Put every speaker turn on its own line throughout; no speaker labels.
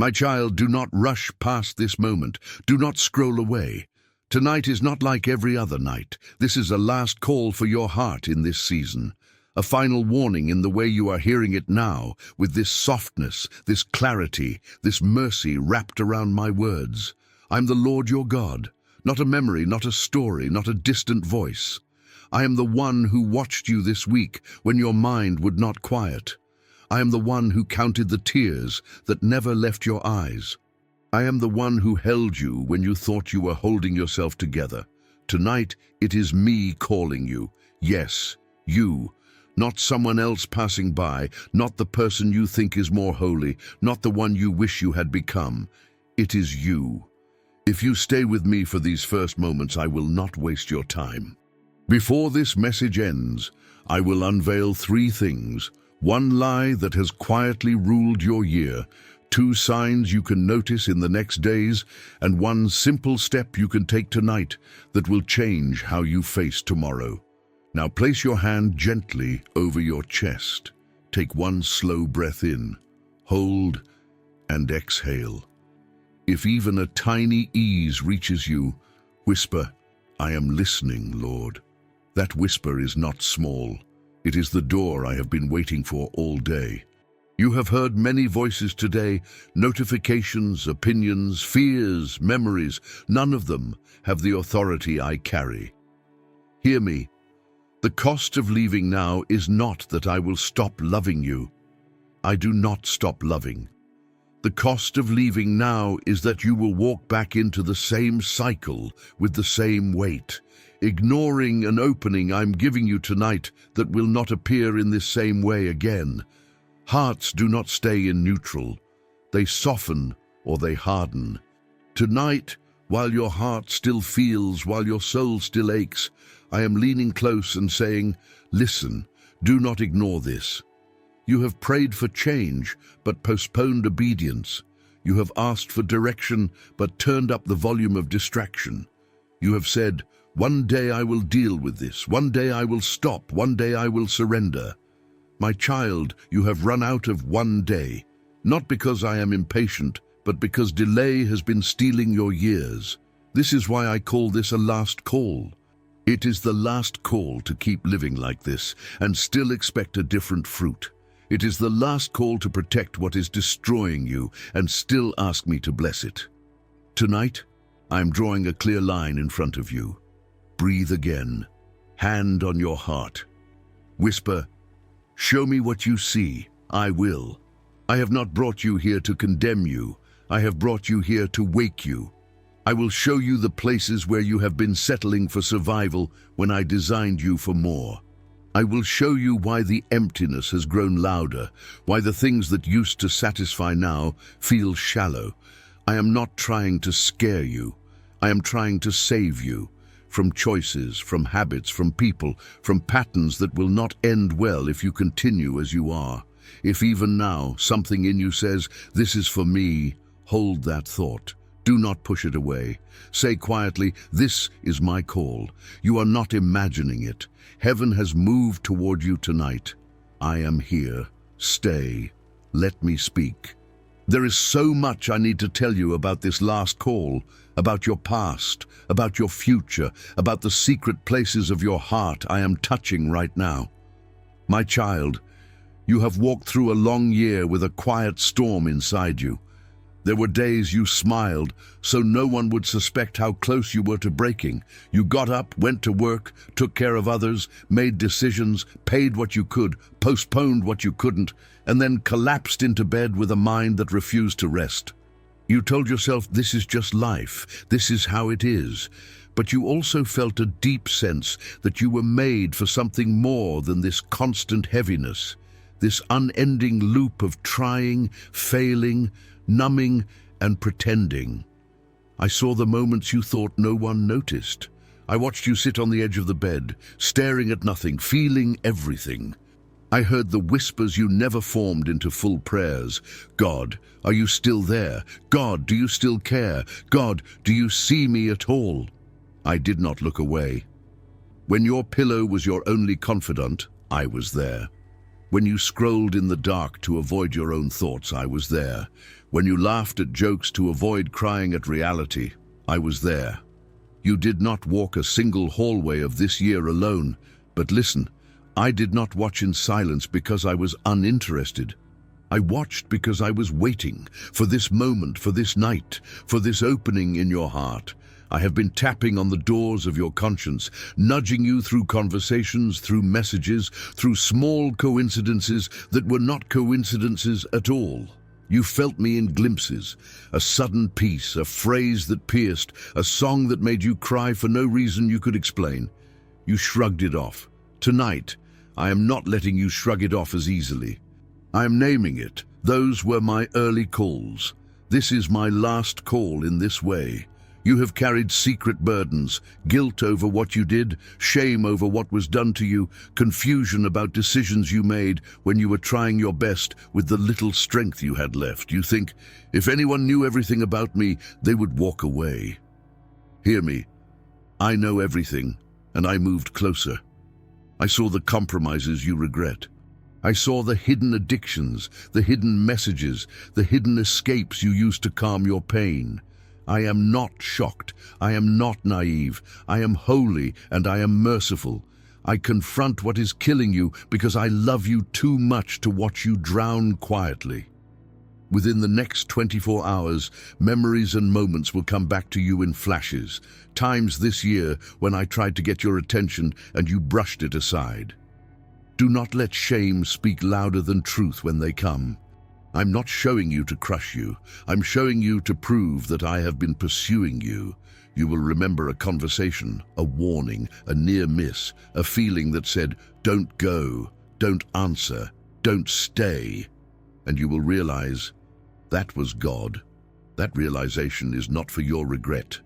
My child, do not rush past this moment. Do not scroll away. Tonight is not like every other night. This is a last call for your heart in this season. A final warning in the way you are hearing it now, with this softness, this clarity, this mercy wrapped around my words. I'm the Lord your God, not a memory, not a story, not a distant voice. I am the one who watched you this week when your mind would not quiet. I am the one who counted the tears that never left your eyes. I am the one who held you when you thought you were holding yourself together. Tonight, it is me calling you. Yes, you. Not someone else passing by, not the person you think is more holy, not the one you wish you had become. It is you. If you stay with me for these first moments, I will not waste your time. Before this message ends, I will unveil 3 things. 1 lie that has quietly ruled your year, 2 signs you can notice in the next days, and 1 simple step you can take tonight that will change how you face tomorrow. Now place your hand gently over your chest. Take 1 slow breath in, hold, and exhale. If even a tiny ease reaches you, whisper, "I am listening, Lord." That whisper is not small. It is the door I have been waiting for all day. You have heard many voices today, notifications, opinions, fears, memories. None of them have the authority I carry. Hear me. The cost of leaving now is not that I will stop loving you. I do not stop loving. The cost of leaving now is that you will walk back into the same cycle with the same weight, ignoring an opening I'm giving you tonight that will not appear in this same way again. Hearts do not stay in neutral. They soften or they harden. Tonight, while your heart still feels, while your soul still aches, I am leaning close and saying, listen, do not ignore this. You have prayed for change, but postponed obedience. You have asked for direction, but turned up the volume of distraction. You have said, one day I will deal with this. One day I will stop. One day I will surrender. My child, you have run out of one day, not because I am impatient, but because delay has been stealing your years. This is why I call this a last call. It is the last call to keep living like this and still expect a different fruit. It is the last call to protect what is destroying you and still ask me to bless it. Tonight, I am drawing a clear line in front of you. Breathe again. Hand on your heart. Whisper, show me what you see. I will. I have not brought you here to condemn you. I have brought you here to wake you. I will show you the places where you have been settling for survival when I designed you for more. I will show you why the emptiness has grown louder, why the things that used to satisfy now feel shallow. I am not trying to scare you. I am trying to save you from choices, from habits, from people, from patterns that will not end well if you continue as you are. If even now something in you says, this is for me, hold that thought. Do not push it away. Say quietly, this is my call. You are not imagining it. Heaven has moved toward you tonight. I am here. Stay. Let me speak. There is so much I need to tell you about this last call, about your past, about your future, about the secret places of your heart I am touching right now. My child, you have walked through a long year with a quiet storm inside you. There were days you smiled, so no one would suspect how close you were to breaking. You got up, went to work, took care of others, made decisions, paid what you could, postponed what you couldn't, and then collapsed into bed with a mind that refused to rest. You told yourself this is just life, this is how it is. But you also felt a deep sense that you were made for something more than this constant heaviness, this unending loop of trying, failing, numbing and pretending. I saw the moments you thought no one noticed. I watched you sit on the edge of the bed, staring at nothing, feeling everything. I heard the whispers you never formed into full prayers. God, are you still there? God, do you still care? God, do you see me at all? I did not look away. When your pillow was your only confidant, I was there. When you scrolled in the dark to avoid your own thoughts, I was there. When you laughed at jokes to avoid crying at reality, I was there. You did not walk a single hallway of this year alone, but listen, I did not watch in silence because I was uninterested. I watched because I was waiting for this moment, for this night, for this opening in your heart. I have been tapping on the doors of your conscience, nudging you through conversations, through messages, through small coincidences that were not coincidences at all. You felt me in glimpses, a sudden peace, a phrase that pierced, a song that made you cry for no reason you could explain. You shrugged it off. Tonight, I am not letting you shrug it off as easily. I am naming it. Those were my early calls. This is my last call in this way. You have carried secret burdens, guilt over what you did, shame over what was done to you, confusion about decisions you made when you were trying your best with the little strength you had left. You think, if anyone knew everything about me, they would walk away. Hear me. I know everything, and I moved closer. I saw the compromises you regret. I saw the hidden addictions, the hidden messages, the hidden escapes you used to calm your pain. I am not shocked. I am not naive. I am holy and I am merciful. I confront what is killing you because I love you too much to watch you drown quietly. Within the next 24 hours, memories and moments will come back to you in flashes. Times this year when I tried to get your attention and you brushed it aside. Do not let shame speak louder than truth when they come. I'm not showing you to crush you. I'm showing you to prove that I have been pursuing you. You will remember a conversation, a warning, a near miss, a feeling that said, don't go, don't answer, don't stay. And you will realize that was God. That realization is not for your regret.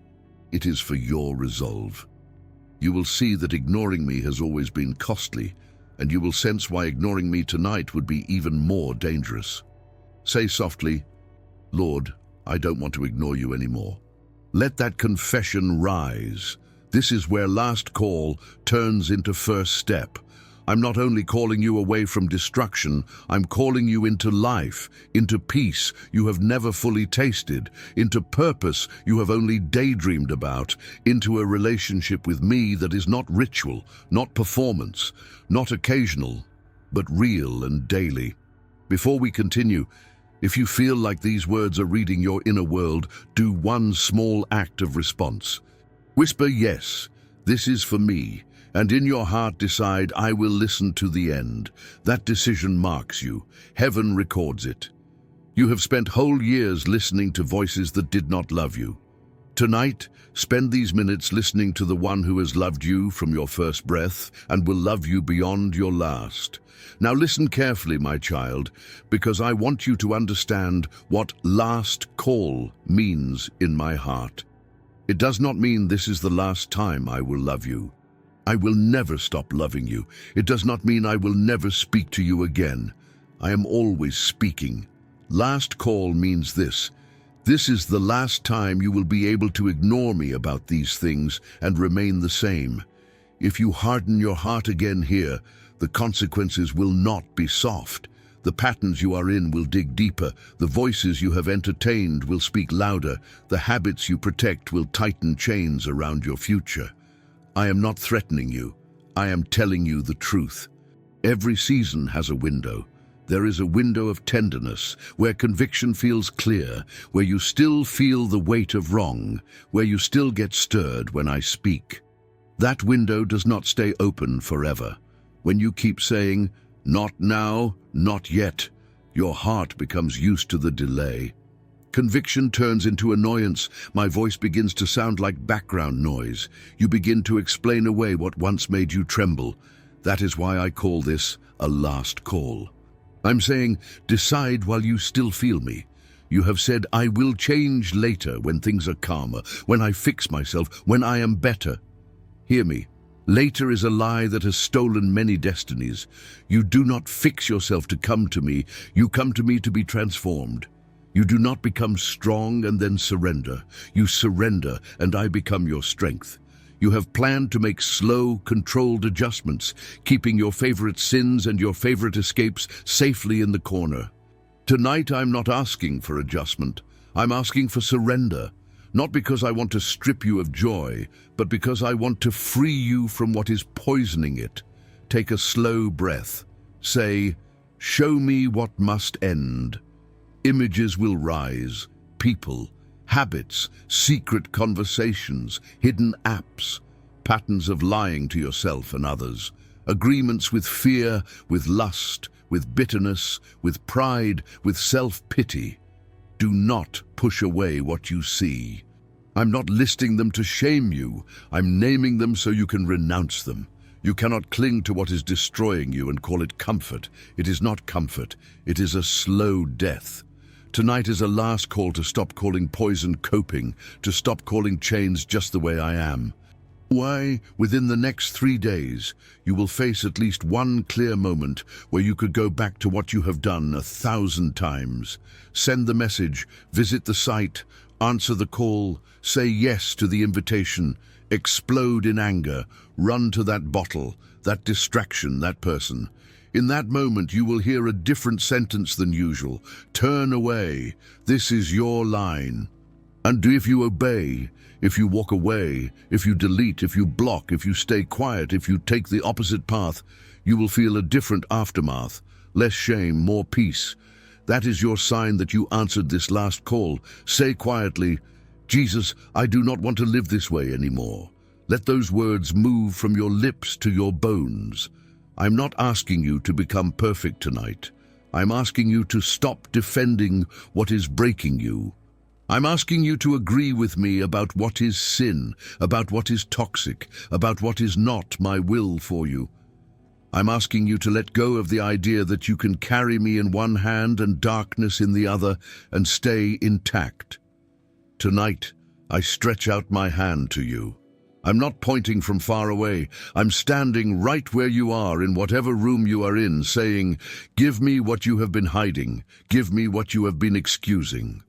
It is for your resolve. You will see that ignoring me has always been costly, and you will sense why ignoring me tonight would be even more dangerous. Say softly, Lord, I don't want to ignore you anymore. Let that confession rise. This is where last call turns into first step. I'm not only calling you away from destruction, I'm calling you into life, into peace you have never fully tasted, into purpose you have only daydreamed about, into a relationship with me that is not ritual, not performance, not occasional, but real and daily. Before we continue, if you feel like these words are reading your inner world, do one small act of response. Whisper, yes, this is for me, and in your heart decide, I will listen to the end. That decision marks you. Heaven records it. You have spent whole years listening to voices that did not love you. Tonight, spend these minutes listening to the one who has loved you from your first breath and will love you beyond your last. Now listen carefully, my child, because I want you to understand what last call means in my heart. It does not mean this is the last time I will love you. I will never stop loving you. It does not mean I will never speak to you again. I am always speaking. Last call means this. This is the last time you will be able to ignore me about these things and remain the same. If you harden your heart again here, the consequences will not be soft. The patterns you are in will dig deeper. The voices you have entertained will speak louder. The habits you protect will tighten chains around your future. I am not threatening you. I am telling you the truth. Every season has a window. There is a window of tenderness, where conviction feels clear, where you still feel the weight of wrong, where you still get stirred when I speak. That window does not stay open forever. When you keep saying, not now, not yet, your heart becomes used to the delay. Conviction turns into annoyance. My voice begins to sound like background noise. You begin to explain away what once made you tremble. That is why I call this a last call. I'm saying, decide while you still feel me. You have said, I will change later when things are calmer, when I fix myself, when I am better. Hear me. Later is a lie that has stolen many destinies. You do not fix yourself to come to me. You come to me to be transformed. You do not become strong and then surrender. You surrender and I become your strength. You have planned to make slow, controlled adjustments, keeping your favorite sins and your favorite escapes safely in the corner. Tonight I'm not asking for adjustment. I'm asking for surrender. Not because I want to strip you of joy, but because I want to free you from what is poisoning it. Take a slow breath. Say, "Show me what must end." Images will rise, people, habits, secret conversations, hidden apps, patterns of lying to yourself and others, agreements with fear, with lust, with bitterness, with pride, with self-pity. Do not push away what you see. I'm not listing them to shame you. I'm naming them so you can renounce them. You cannot cling to what is destroying you and call it comfort. It is not comfort. It is a slow death. Tonight is a last call to stop calling poison coping, to stop calling chains just the way I am. Why, within the next 3 days, you will face at least one clear moment where you could go back to what you have done 1,000 times. Send the message, visit the site, answer the call, say yes to the invitation, explode in anger, run to that bottle, that distraction, that person. In that moment, you will hear a different sentence than usual. Turn away. This is your line. And if you obey, if you walk away, if you delete, if you block, if you stay quiet, if you take the opposite path, you will feel a different aftermath. Less shame, more peace. That is your sign that you answered this last call. Say quietly, "Jesus, I do not want to live this way anymore." Let those words move from your lips to your bones. I'm not asking you to become perfect tonight. I'm asking you to stop defending what is breaking you. I'm asking you to agree with me about what is sin, about what is toxic, about what is not my will for you. I'm asking you to let go of the idea that you can carry me in one hand and darkness in the other and stay intact. Tonight, I stretch out my hand to you. I'm not pointing from far away. I'm standing right where you are in whatever room you are in, saying, "Give me what you have been hiding. Give me what you have been excusing.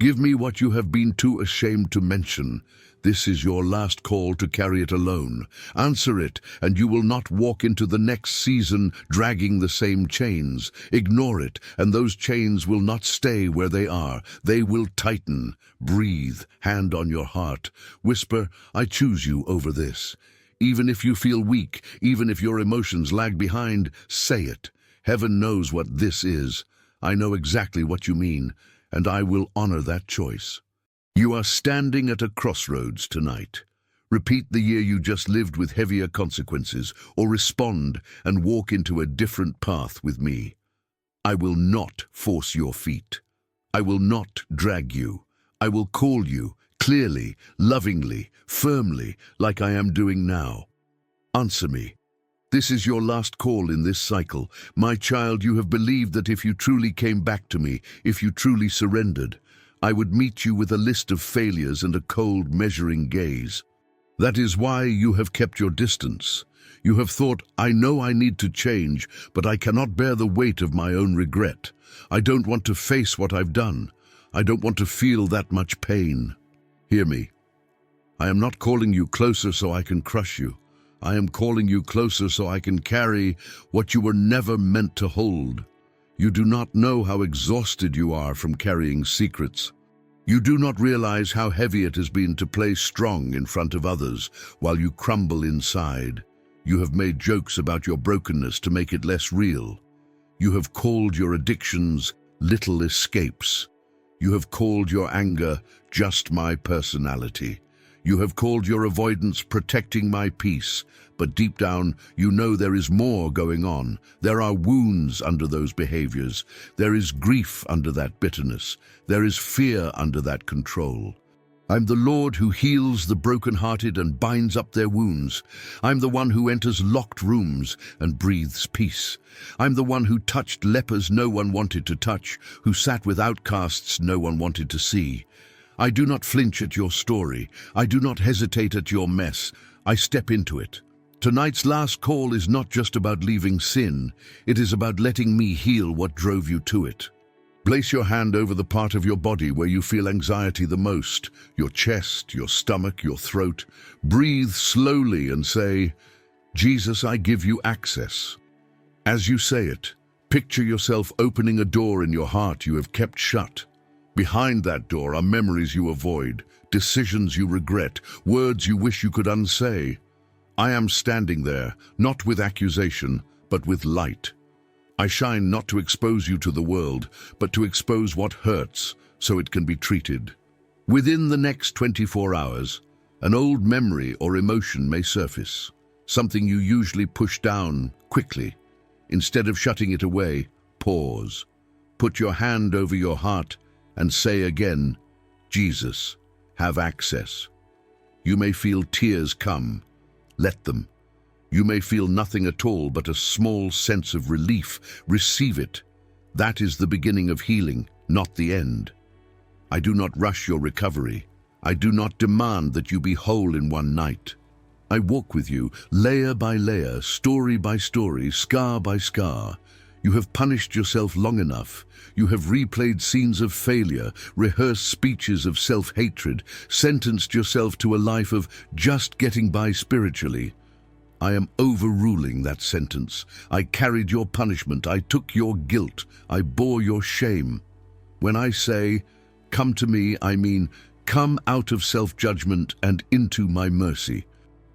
Give me what you have been too ashamed to mention. This is your last call to carry it alone. Answer it, and you will not walk into the next season dragging the same chains. Ignore it, and those chains will not stay where they are. They will tighten. Breathe, hand on your heart. Whisper, "I choose you over this." Even if you feel weak, even if your emotions lag behind, say it. Heaven knows what this is. I know exactly what you mean, and I will honor that choice. You are standing at a crossroads tonight. Repeat the year you just lived with heavier consequences, or respond and walk into a different path with me. I will not force your feet. I will not drag you. I will call you clearly, lovingly, firmly, like I am doing now. Answer me. This is your last call in this cycle. My child, you have believed that if you truly came back to me, if you truly surrendered, I would meet you with a list of failures and a cold, measuring gaze. That is why you have kept your distance. You have thought, "I know I need to change, but I cannot bear the weight of my own regret. I don't want to face what I've done. I don't want to feel that much pain." Hear me. I am not calling you closer so I can crush you. I am calling you closer so I can carry what you were never meant to hold. You do not know how exhausted you are from carrying secrets. You do not realize how heavy it has been to play strong in front of others while you crumble inside. You have made jokes about your brokenness to make it less real. You have called your addictions little escapes. You have called your anger just my personality. You have called your avoidance protecting my peace, but deep down you know there is more going on. There are wounds under those behaviors. There is grief under that bitterness. There is fear under that control. I'm the Lord who heals the brokenhearted and binds up their wounds. I'm the one who enters locked rooms and breathes peace. I'm the one who touched lepers no one wanted to touch, who sat with outcasts no one wanted to see. I do not flinch at your story. I do not hesitate at your mess. I step into it. Tonight's last call is not just about leaving sin. It is about letting me heal what drove you to it. Place your hand over the part of your body where you feel anxiety the most, your chest, your stomach, your throat. Breathe slowly and say, "Jesus, I give you access." As you say it, Picture yourself opening a door in your heart you have kept shut. Behind that door are memories you avoid, decisions you regret, words you wish you could unsay. I am standing there, not with accusation, but with light. I shine not to expose you to the world, but to expose what hurts, so it can be treated. Within the next 24 hours, an old memory or emotion may surface, something you usually push down quickly. Instead of shutting it away, pause. Put your hand over your heart and say again, Jesus, have access. You may feel tears come. Let them. You may feel nothing at all but a small sense of relief. Receive it. That is the beginning of healing, not the end. I do not rush your recovery. I do not demand that you be whole in one night. I walk with you, layer by layer, story by story, scar by scar. You have punished yourself long enough. You have replayed scenes of failure, rehearsed speeches of self-hatred, sentenced yourself to a life of just getting by spiritually. I am overruling that sentence. I carried your punishment. I took your guilt. I bore your shame. When I say, come to me, I mean, come out of self-judgment and into my mercy.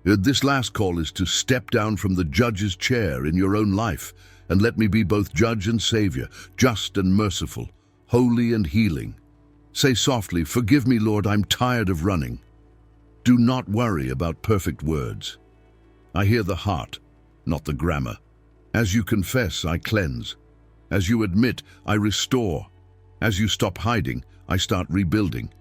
This last call is to step down from the judge's chair in your own life and let me be both judge and savior, just and merciful, holy and healing. Say softly, forgive me, Lord, I'm tired of running. Do not worry about perfect words. I hear the heart, not the grammar. As you confess, I cleanse. As you admit, I restore. As you stop hiding, I start rebuilding.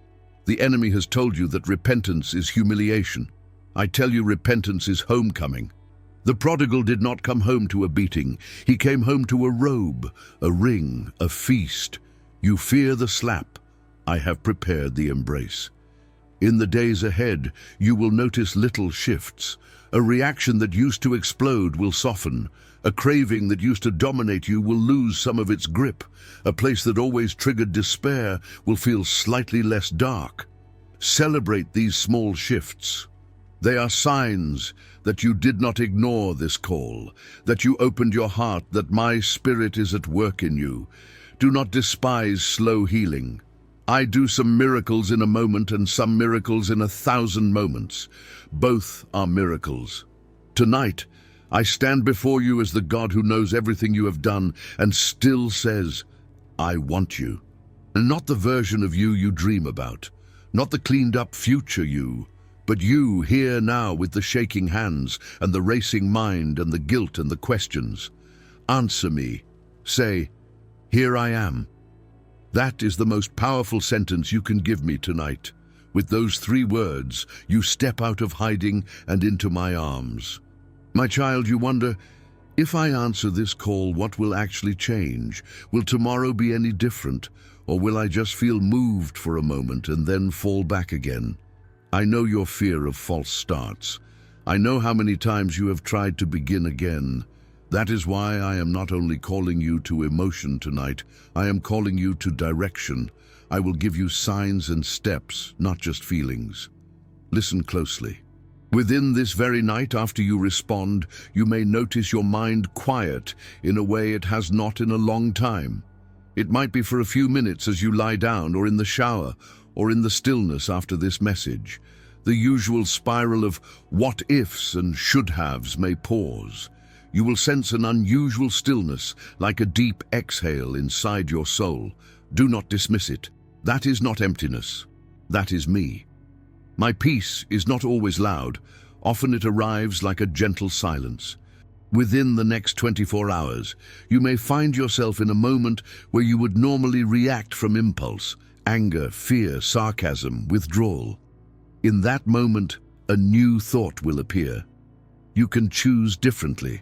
The enemy has told you that repentance is humiliation. I tell you, repentance is homecoming. The prodigal did not come home to a beating. He came home to a robe, a ring, a feast. You fear the slap. I have prepared the embrace. In the days ahead, you will notice little shifts. A reaction that used to explode will soften. A craving that used to dominate you will lose some of its grip. A place that always triggered despair will feel slightly less dark. Celebrate these small shifts. They are signs that you did not ignore this call, that you opened your heart, that my spirit is at work in you. Do not despise slow healing. I do some miracles in a moment and some miracles in 1,000 moments. Both are miracles. Tonight, I stand before you as the God who knows everything you have done and still says, I want you. And not the version of you dream about, not the cleaned-up future you, but you here now with the shaking hands and the racing mind and the guilt and the questions. Answer me. Say, here I am. That is the most powerful sentence you can give me tonight. With those 3 words, you step out of hiding and into my arms. My child, you wonder, if I answer this call, what will actually change? Will tomorrow be any different? Or will I just feel moved for a moment and then fall back again? I know your fear of false starts. I know how many times you have tried to begin again. That is why I am not only calling you to emotion tonight, I am calling you to direction. I will give you signs and steps, not just feelings. Listen closely. Within this very night, after you respond, you may notice your mind quiet in a way it has not in a long time. It might be for a few minutes as you lie down or in the shower or in the stillness after this message. The usual spiral of what-ifs and should-haves may pause. You will sense an unusual stillness, like a deep exhale inside your soul. Do not dismiss it. That is not emptiness. That is me. My peace is not always loud. Often it arrives like a gentle silence. Within the next 24 hours, you may find yourself in a moment where you would normally react from impulse, anger, fear, sarcasm, withdrawal. In that moment, a new thought will appear. You can choose differently.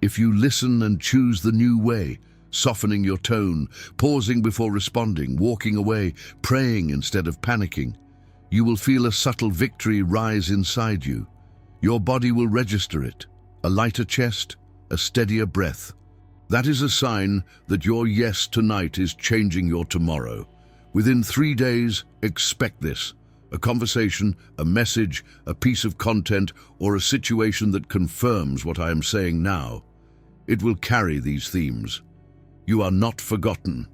If you listen and choose the new way, softening your tone, pausing before responding, walking away, praying instead of panicking, you will feel a subtle victory rise inside you. Your body will register it. A lighter chest, a steadier breath. That is a sign that your yes tonight is changing your tomorrow. Within 3 days, expect this. A conversation, a message, a piece of content, or a situation that confirms what I am saying now. It will carry these themes. You are not forgotten.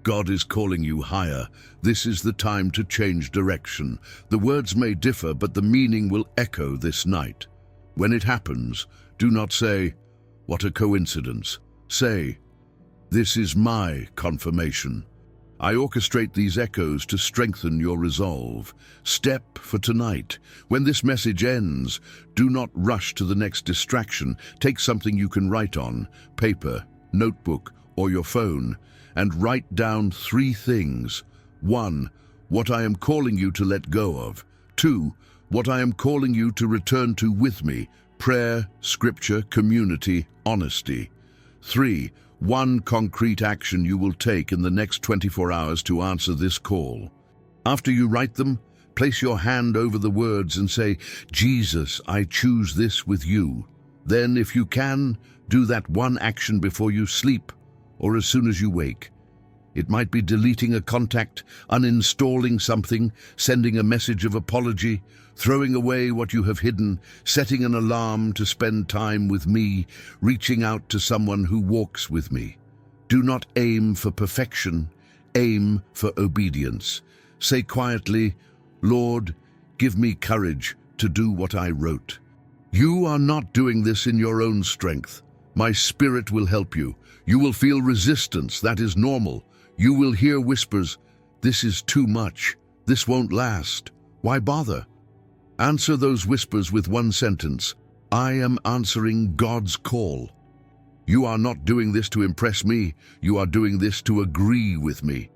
God is calling you higher. This is the time to change direction. The words may differ, but the meaning will echo this night. When it happens, do not say, "What a coincidence." Say, "This is my confirmation." I orchestrate these echoes to strengthen your resolve. Step for tonight. When this message ends, do not rush to the next distraction. Take something you can write on, paper, notebook, or your phone, and write down 3 things. 1. What I am calling you to let go of. 2. What I am calling you to return to with me. Prayer, scripture, community, honesty. 3. One concrete action you will take in the next 24 hours to answer this call. After you write them, place your hand over the words and say, "Jesus, I choose this with you." Then, if you can, do that one action before you sleep or as soon as you wake. It might be deleting a contact, uninstalling something, sending a message of apology, throwing away what you have hidden, setting an alarm to spend time with me, reaching out to someone who walks with me. Do not aim for perfection, aim for obedience. Say quietly, "Lord, give me courage to do what I wrote." You are not doing this in your own strength. My Spirit will help you. You will feel resistance, that is normal. You will hear whispers, "This is too much. This won't last. Why bother?" Answer those whispers with one sentence. I am answering God's call. You are not doing this to impress me. You are doing this to agree with me.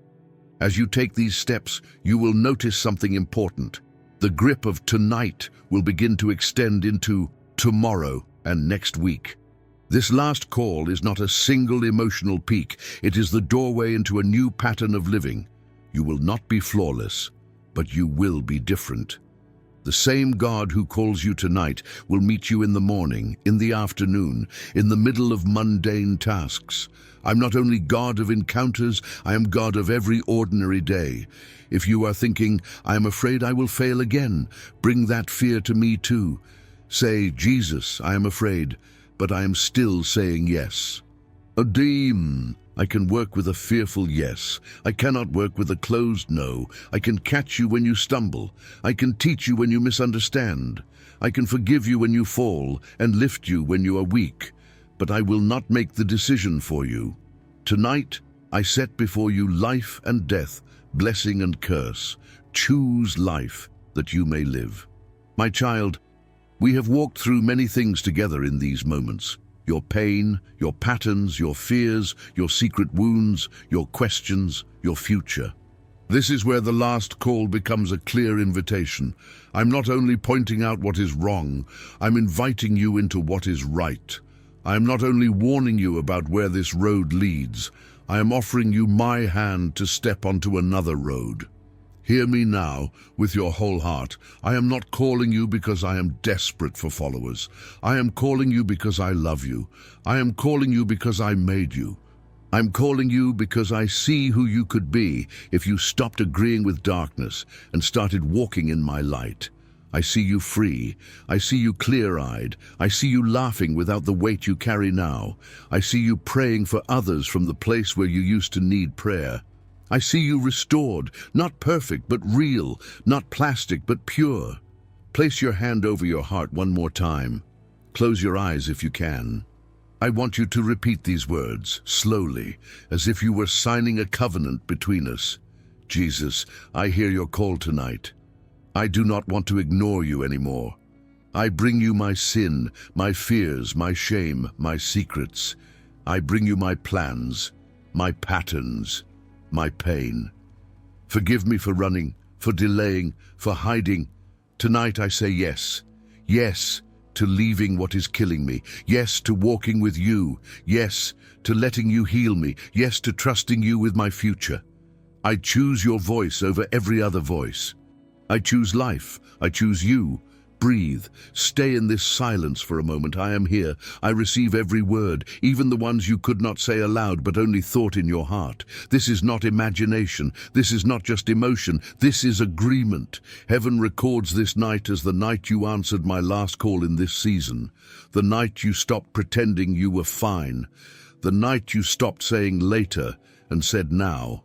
As you take these steps, you will notice something important. The grip of tonight will begin to extend into tomorrow and next week. This last call is not a single emotional peak. It is the doorway into a new pattern of living. You will not be flawless, but you will be different. The same God who calls you tonight will meet you in the morning, in the afternoon, in the middle of mundane tasks. I'm not only God of encounters, I am God of every ordinary day. If you are thinking, "I am afraid I will fail again," bring that fear to me too. Say, "Jesus, I am afraid, but I am still saying yes." Adim. I can work with a fearful yes. I cannot work with a closed no. I can catch you when you stumble. I can teach you when you misunderstand. I can forgive you when you fall and lift you when you are weak. But I will not make the decision for you. Tonight, I set before you life and death, blessing and curse. Choose life that you may live. My child, we have walked through many things together in these moments. Your pain, your patterns, your fears, your secret wounds, your questions, your future. This is where the last call becomes a clear invitation. I'm not only pointing out what is wrong, I'm inviting you into what is right. I am not only warning you about where this road leads, I am offering you my hand to step onto another road. Hear me now with your whole heart. I am not calling you because I am desperate for followers. I am calling you because I love you. I am calling you because I made you. I'm calling you because I see who you could be if you stopped agreeing with darkness and started walking in my light. I see you free. I see you clear-eyed. I see you laughing without the weight you carry now. I see you praying for others from the place where you used to need prayer. I see you restored, not perfect, but real, not plastic, but pure. Place your hand over your heart one more time. Close your eyes if you can. I want you to repeat these words, slowly, as if you were signing a covenant between us. Jesus, I hear your call tonight. I do not want to ignore you anymore. I bring you my sin, my fears, my shame, my secrets. I bring you my plans, my patterns, my pain. Forgive me for running, for delaying, for hiding. Tonight I say yes. Yes to leaving what is killing me. Yes to walking with you. Yes to letting you heal me. Yes to trusting you with my future. I choose your voice over every other voice. I choose life. I choose you. Breathe. Stay in this silence for a moment. I am here. I receive every word, even the ones you could not say aloud but only thought in your heart. This is not imagination. This is not just emotion. This is agreement. Heaven records this night as the night you answered my last call in this season. The night you stopped pretending you were fine. the night you stopped saying later and said now.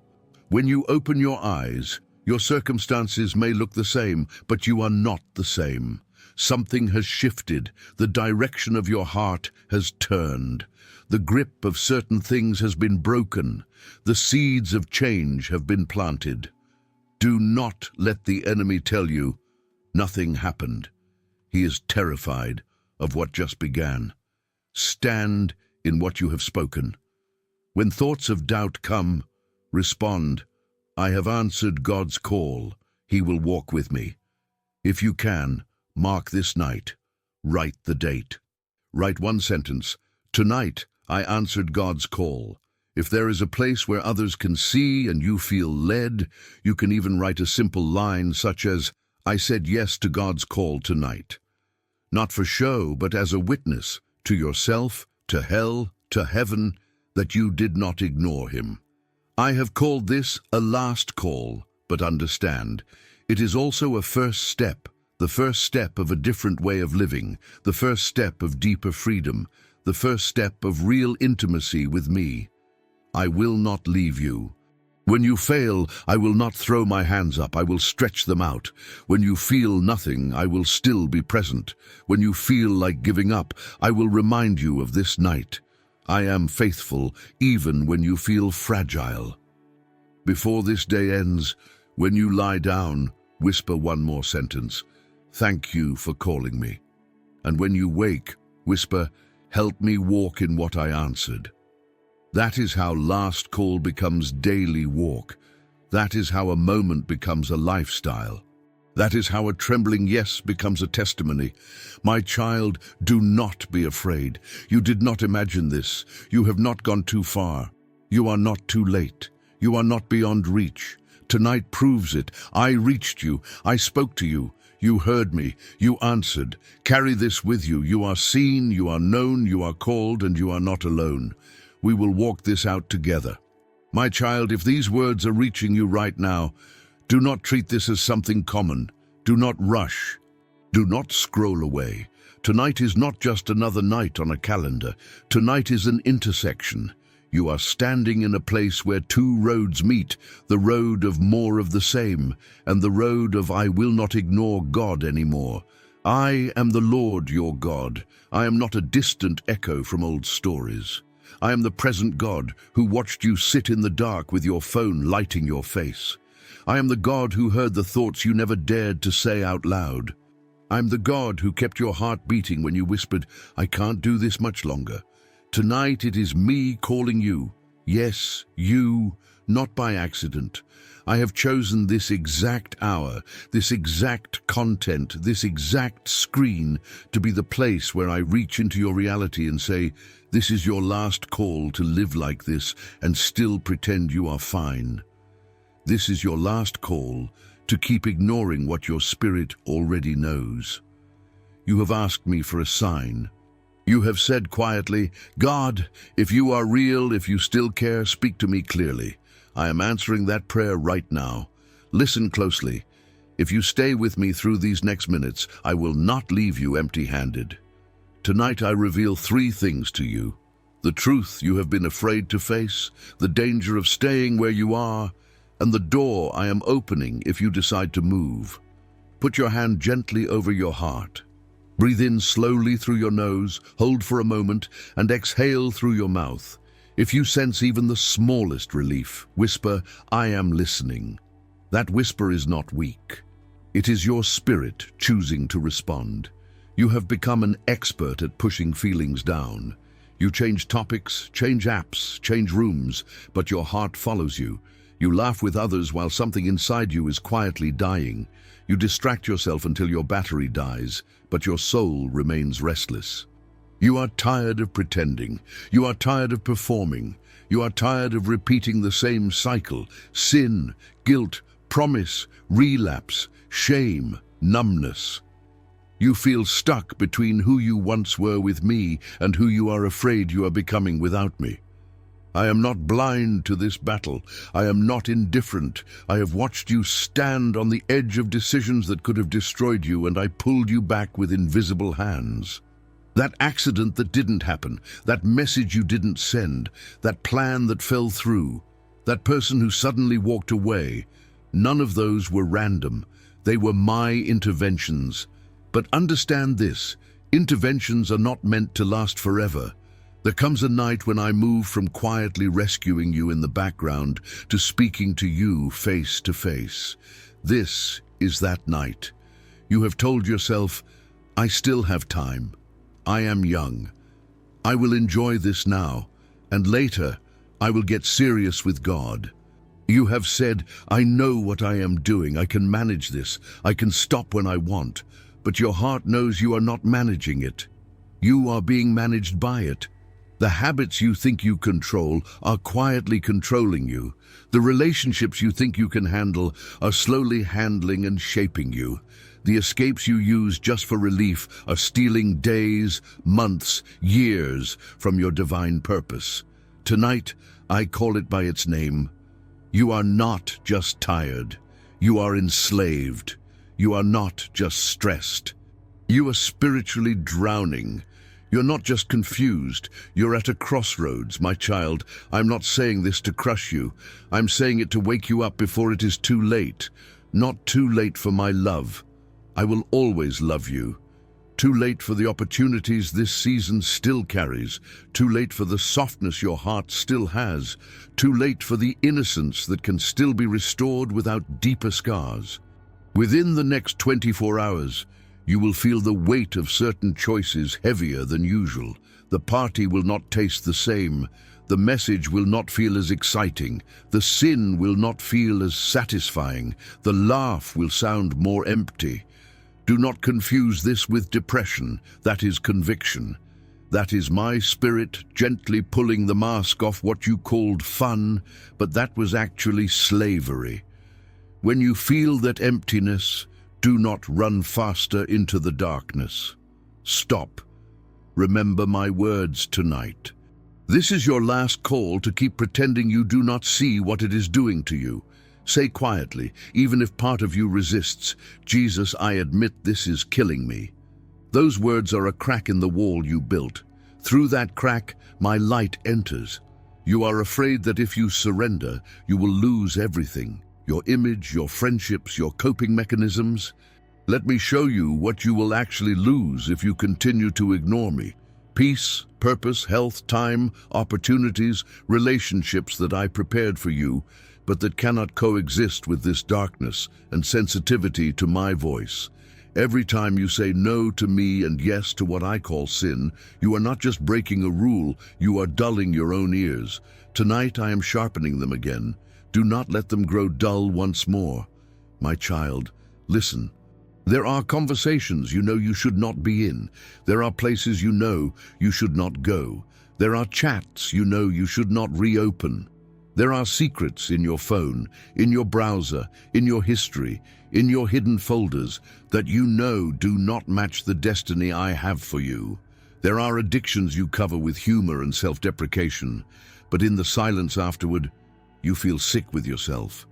When you open your eyes, your circumstances may look the same, but you are not the same. Something has shifted. The direction of your heart has turned. The grip of certain things has been broken. The seeds of change have been planted. Do not let the enemy tell you nothing happened. He is terrified of what just began. Stand in what you have spoken. When thoughts of doubt come, respond, I have answered God's call. He will walk with me. If you can, mark this night. Write the date. Write one sentence. Tonight, I answered God's call. If there is a place where others can see and you feel led, you can even write a simple line such as, I said yes to God's call tonight. Not for show, but as a witness to yourself, to hell, to heaven, that you did not ignore him. I have called this a last call, but understand, it is also a first step, the first step of a different way of living, the first step of deeper freedom, the first step of real intimacy with me. I will not leave you. When you fail, I will not throw my hands up, I will stretch them out. When you feel nothing, I will still be present. When you feel like giving up, I will remind you of this night. I am faithful even when you feel fragile. Before this day ends, when you lie down, whisper one more sentence. Thank you for calling me. And when you wake, whisper, help me walk in what I answered. That is how last call becomes daily walk. That is how a moment becomes a lifestyle. That is how a trembling yes becomes a testimony. My child, do not be afraid. You did not imagine this. You have not gone too far. You are not too late. You are not beyond reach. Tonight proves it. I reached you. I spoke to you. You heard me. You answered. Carry this with you. You are seen, you are known, you are called, and you are not alone. We will walk this out together. My child, if these words are reaching you right now, do not treat this as something common. Do not rush. Do not scroll away. Tonight is not just another night on a calendar. Tonight is an intersection. You are standing in a place where two roads meet, the road of more of the same, and the road of I will not ignore God anymore. I am the Lord your God. I am not a distant echo from old stories. I am the present God who watched you sit in the dark with your phone lighting your face. I am the God who heard the thoughts you never dared to say out loud. I am the God who kept your heart beating when you whispered, I can't do this much longer. Tonight it is me calling you. Yes, you, not by accident. I have chosen this exact hour, this exact content, this exact screen to be the place where I reach into your reality and say, this is your last call to live like this and still pretend you are fine. This is your last call to keep ignoring what your spirit already knows. You have asked me for a sign. You have said quietly, God, if you are real, if you still care, speak to me clearly. I am answering that prayer right now. Listen closely. If you stay with me through these next minutes, I will not leave you empty-handed. Tonight I reveal three things to you. The truth you have been afraid to face, the danger of staying where you are, and the door I am opening if you decide to move. Put your hand gently over your heart. Breathe in slowly through your nose, hold for a moment, and exhale through your mouth. If you sense even the smallest relief, whisper, I am listening. That whisper is not weak. It is your spirit choosing to respond. You have become an expert at pushing feelings down. You change topics, change apps, change rooms, but your heart follows you. You laugh with others while something inside you is quietly dying. You distract yourself until your battery dies, but your soul remains restless. You are tired of pretending. You are tired of performing. You are tired of repeating the same cycle: sin, guilt, promise, relapse, shame, numbness. You feel stuck between who you once were with me and who you are afraid you are becoming without me. I am not blind to this battle. I am not indifferent. I have watched you stand on the edge of decisions that could have destroyed you, and I pulled you back with invisible hands. That accident that didn't happen, that message you didn't send, that plan that fell through, that person who suddenly walked away, none of those were random. They were my interventions. But understand this, interventions are not meant to last forever. There comes a night when I move from quietly rescuing you in the background to speaking to you face to face. This is that night. You have told yourself, I still have time. I am young. I will enjoy this now, and later I will get serious with God. You have said, I know what I am doing, I can manage this, I can stop when I want, but your heart knows you are not managing it. You are being managed by it. The habits you think you control are quietly controlling you. The relationships you think you can handle are slowly handling and shaping you. The escapes you use just for relief are stealing days, months, years from your divine purpose. Tonight, I call it by its name. You are not just tired. You are enslaved. You are not just stressed. You are spiritually drowning. You're not just confused, you're at a crossroads, my child. I'm not saying this to crush you. I'm saying it to wake you up before it is too late. Not too late for my love. I will always love you. Too late for the opportunities this season still carries. Too late for the softness your heart still has. Too late for the innocence that can still be restored without deeper scars. Within the next 24 hours, you will feel the weight of certain choices heavier than usual. The party will not taste the same. The message will not feel as exciting. The sin will not feel as satisfying. The laugh will sound more empty. Do not confuse this with depression. That is conviction. That is my spirit gently pulling the mask off what you called fun, but that was actually slavery. When you feel that emptiness, do not run faster into the darkness. Stop. Remember my words tonight. This is your last call to keep pretending you do not see what it is doing to you. Say quietly, even if part of you resists, Jesus, I admit this is killing me. Those words are a crack in the wall you built. Through that crack, my light enters. You are afraid that if you surrender, you will lose everything. Your image, your friendships, your coping mechanisms. Let me show you what you will actually lose if you continue to ignore me. Peace, purpose, health, time, opportunities, relationships that I prepared for you, but that cannot coexist with this darkness and sensitivity to my voice. Every time you say no to me and yes to what I call sin, you are not just breaking a rule, you are dulling your own ears. Tonight I am sharpening them again. Do not let them grow dull once more. My child, listen. There are conversations you know you should not be in. There are places you know you should not go. There are chats you know you should not reopen. There are secrets in your phone, in your browser, in your history, in your hidden folders that you know do not match the destiny I have for you. There are addictions you cover with humor and self-deprecation, but in the silence afterward, you feel sick with yourself.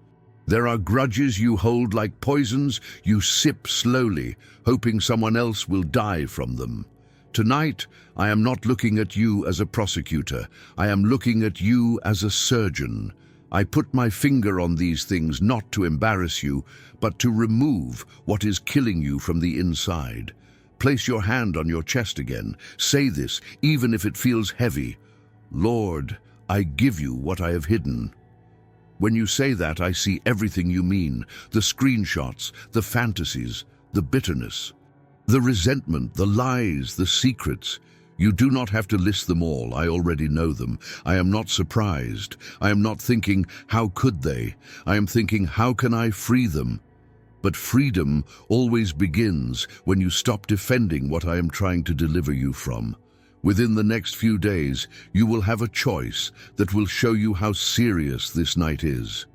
There are grudges you hold like poisons you sip slowly, hoping someone else will die from them. Tonight, I am not looking at you as a prosecutor. I am looking at you as a surgeon. I put my finger on these things not to embarrass you, but to remove what is killing you from the inside. Place your hand on your chest again. Say this, even if it feels heavy. Lord, I give you what I have hidden. When you say that, I see everything you mean, the screenshots, the fantasies, the bitterness, the resentment, the lies, the secrets. You do not have to list them all. I already know them. I am not surprised. I am not thinking, how could they? I am thinking, how can I free them? But freedom always begins when you stop defending what I am trying to deliver you from. Within the next few days, you will have a choice that will show you how serious this night is.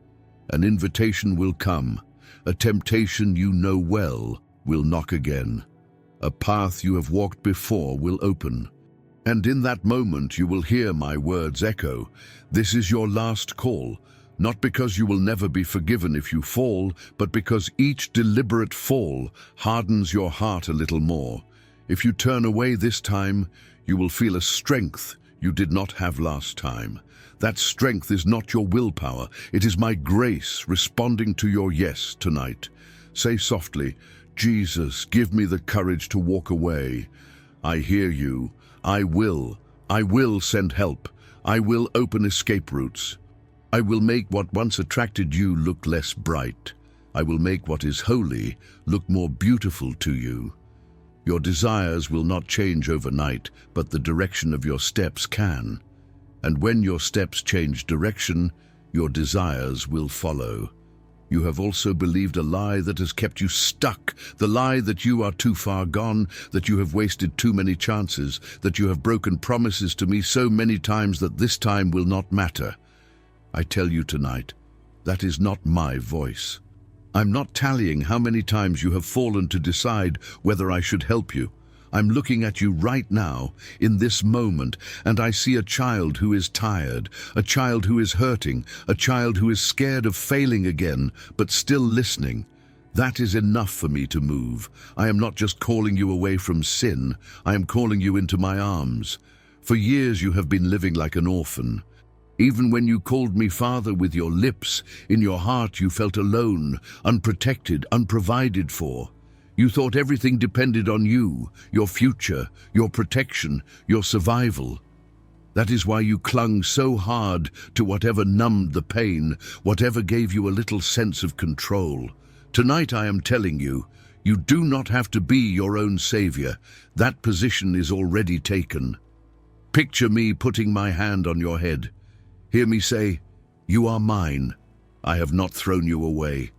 An invitation will come. A temptation you know well will knock again. A path you have walked before will open. And in that moment you will hear my words echo. This is your last call, not because you will never be forgiven if you fall, but because each deliberate fall hardens your heart a little more. If you turn away this time, you will feel a strength you did not have last time. That strength is not your willpower. It is my grace responding to your yes tonight. Say softly, Jesus, give me the courage to walk away. I hear you. I will send help. I will open escape routes. I will make what once attracted you look less bright. I will make what is holy look more beautiful to you. Your desires will not change overnight, but the direction of your steps can. And when your steps change direction, your desires will follow. You have also believed a lie that has kept you stuck, the lie that you are too far gone, that you have wasted too many chances, that you have broken promises to me so many times that this time will not matter. I tell you tonight, that is not my voice. I'm not tallying how many times you have fallen to decide whether I should help you. I'm looking at you right now, in this moment, and I see a child who is tired, a child who is hurting, a child who is scared of failing again, but still listening. That is enough for me to move. I am not just calling you away from sin, I am calling you into my arms. For years you have been living like an orphan. Even when you called me Father with your lips, in your heart you felt alone, unprotected, unprovided for. You thought everything depended on you, your future, your protection, your survival. That is why you clung so hard to whatever numbed the pain, whatever gave you a little sense of control. Tonight I am telling you, you do not have to be your own savior. That position is already taken. Picture me putting my hand on your head. Hear me say, you are mine. I have not thrown you away.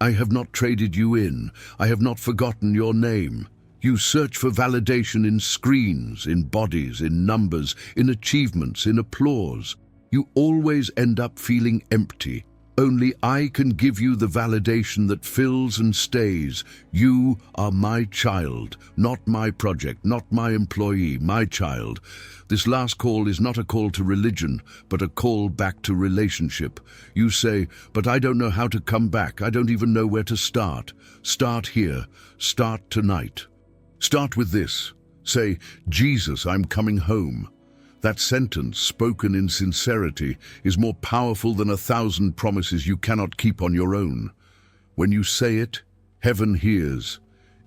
I have not traded you in. I have not forgotten your name. You search for validation in screens, in bodies, in numbers, in achievements, in applause. You always end up feeling empty. Only I can give you the validation that fills and stays. You are my child, not my project, not my employee, my child. This last call is not a call to religion, but a call back to relationship. You say, but I don't know how to come back. I don't even know where to start. Start here. Start tonight. Start with this. Say, Jesus, I'm coming home. That sentence, spoken in sincerity, is more powerful than 1,000 promises you cannot keep on your own. When you say it, heaven hears.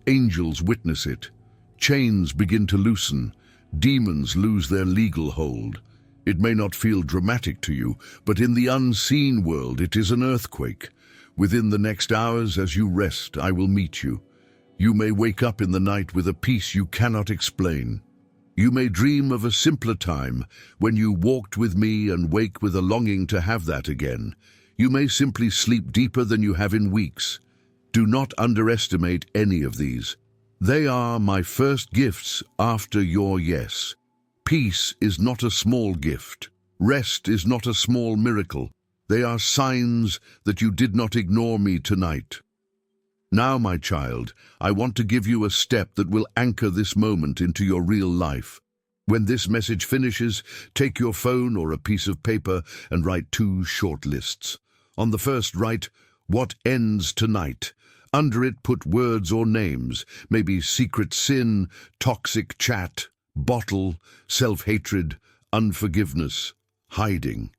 Angels witness it. Chains begin to loosen. Demons lose their legal hold. It may not feel dramatic to you, but in the unseen world it is an earthquake. Within the next hours, as you rest, I will meet you. You may wake up in the night with a peace you cannot explain. You may dream of a simpler time when you walked with me and wake with a longing to have that again. You may simply sleep deeper than you have in weeks. Do not underestimate any of these. They are my first gifts after your yes. Peace is not a small gift. Rest is not a small miracle. They are signs that you did not ignore me tonight. Now, my child, I want to give you a step that will anchor this moment into your real life. When this message finishes, take your phone or a piece of paper and write 2 short lists. On the first, write, what ends tonight? Under it, put words or names, maybe secret sin, toxic chat, bottle, self-hatred, unforgiveness, hiding.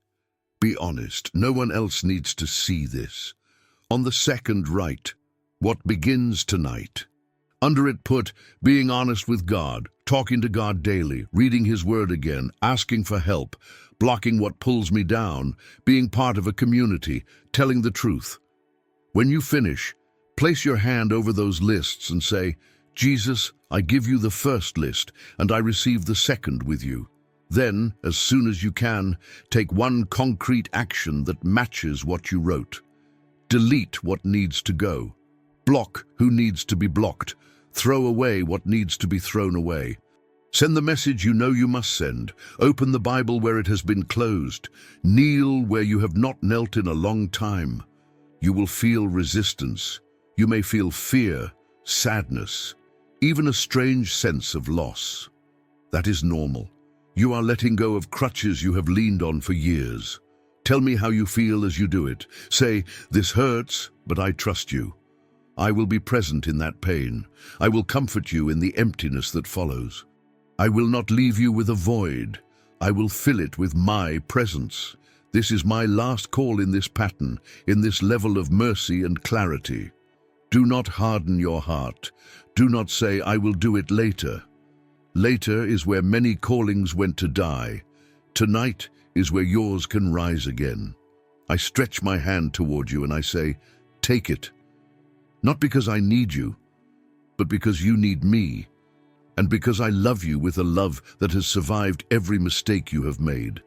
Be honest, no one else needs to see this. On the second, write, what begins tonight? Under it put, being honest with God, talking to God daily, reading His Word again, asking for help, blocking what pulls me down, being part of a community, telling the truth. When you finish, place your hand over those lists and say, Jesus, I give you the first list, and I receive the second with you. Then, as soon as you can, take one concrete action that matches what you wrote. Delete what needs to go. Block who needs to be blocked. Throw away what needs to be thrown away. Send the message you know you must send. Open the Bible where it has been closed. Kneel where you have not knelt in a long time. You will feel resistance. You may feel fear, sadness, even a strange sense of loss. That is normal. You are letting go of crutches you have leaned on for years. Tell me how you feel as you do it. Say, this hurts, but I trust you. I will be present in that pain. I will comfort you in the emptiness that follows. I will not leave you with a void. I will fill it with my presence. This is my last call in this pattern, in this level of mercy and clarity. Do not harden your heart. Do not say, I will do it later. Later is where many callings went to die. Tonight is where yours can rise again. I stretch my hand toward you and I say, take it. Not because I need you, but because you need me, and because I love you with a love that has survived every mistake you have made.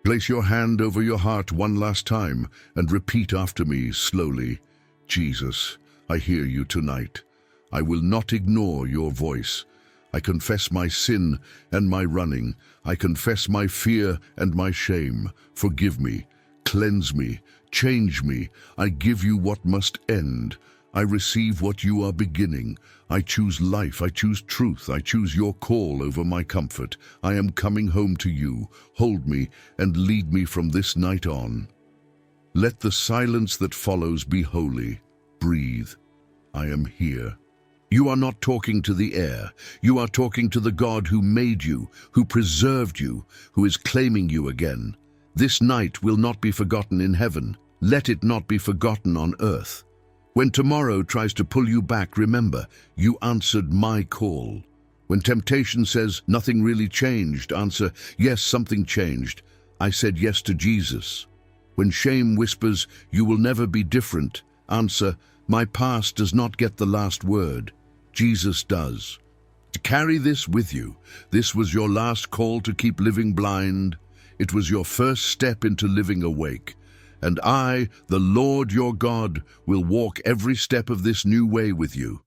Place your hand over your heart one last time and repeat after me slowly. Jesus, I hear you tonight. I will not ignore your voice. I confess my sin and my running. I confess my fear and my shame. Forgive me, cleanse me, change me. I give you what must end. I receive what you are beginning. I choose life, I choose truth, I choose your call over my comfort. I am coming home to you. Hold me and lead me from this night on. Let the silence that follows be holy. Breathe. I am here. You are not talking to the air. You are talking to the God who made you, who preserved you, who is claiming you again. This night will not be forgotten in heaven. Let it not be forgotten on earth. When tomorrow tries to pull you back, remember, you answered my call. When temptation says nothing really changed, answer, yes, something changed. I said yes to Jesus. When shame whispers, you will never be different, answer, my past does not get the last word. Jesus does. To carry this with you, this was your last call to keep living blind. It was your first step into living awake. And I, the Lord your God, will walk every step of this new way with you.